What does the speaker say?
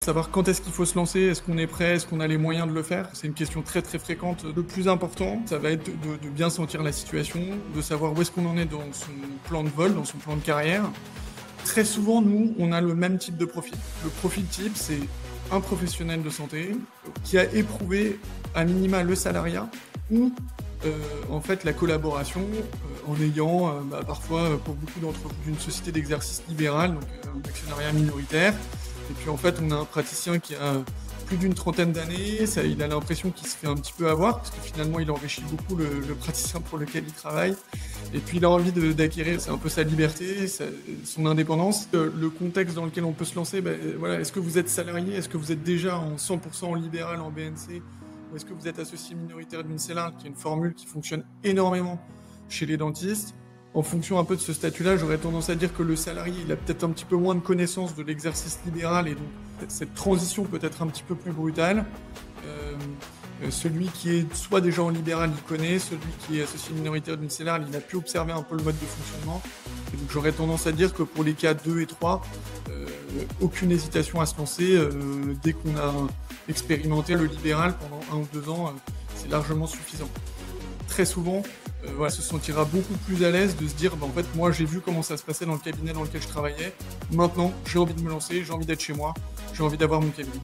Savoir quand est-ce qu'il faut se lancer, est-ce qu'on est prêt, est-ce qu'on a les moyens de le faire? C'est une question très très fréquente. Le plus important, ça va être de bien sentir la situation, de savoir où est-ce qu'on en est dans son plan de vol, dans son plan de carrière. Très souvent, nous, on a le même type de profil. Le profil type, c'est un professionnel de santé qui a éprouvé à minima le salariat ou en fait la collaboration en ayant parfois pour beaucoup d'entre vous d'une société d'exercice libérale, donc un actionnariat minoritaire. Et puis en fait, on a un praticien qui a plus d'une trentaine d'années, il a l'impression qu'il se fait un petit peu avoir, parce que finalement, il enrichit beaucoup le praticien pour lequel il travaille. Et puis il a envie d'acquérir, c'est un peu sa liberté, son indépendance. Le contexte dans lequel on peut se lancer, voilà, est-ce que vous êtes salarié, est-ce que vous êtes déjà en 100% en libéral, en BNC, ou est-ce que vous êtes associé minoritaire d'une CELAR, qui est une formule qui fonctionne énormément chez les dentistes? En fonction un peu de ce statut-là, j'aurais tendance à dire que le salarié, il a peut-être un petit peu moins de connaissance de l'exercice libéral et donc cette transition peut être un petit peu plus brutale. Celui qui est soit déjà en libéral, il connaît. Celui qui est associé minoritaire d'une CELAR, il a pu observer un peu le mode de fonctionnement. Et donc j'aurais tendance à dire que pour les cas 2 et 3, aucune hésitation à se lancer. Dès qu'on a expérimenté le libéral pendant 1 ou 2 ans, c'est largement suffisant. Très souvent, voilà, se sentira beaucoup plus à l'aise de se dire en fait moi j'ai vu comment ça se passait dans le cabinet dans lequel je travaillais, maintenant j'ai envie de me lancer, j'ai envie d'être chez moi, j'ai envie d'avoir mon cabinet.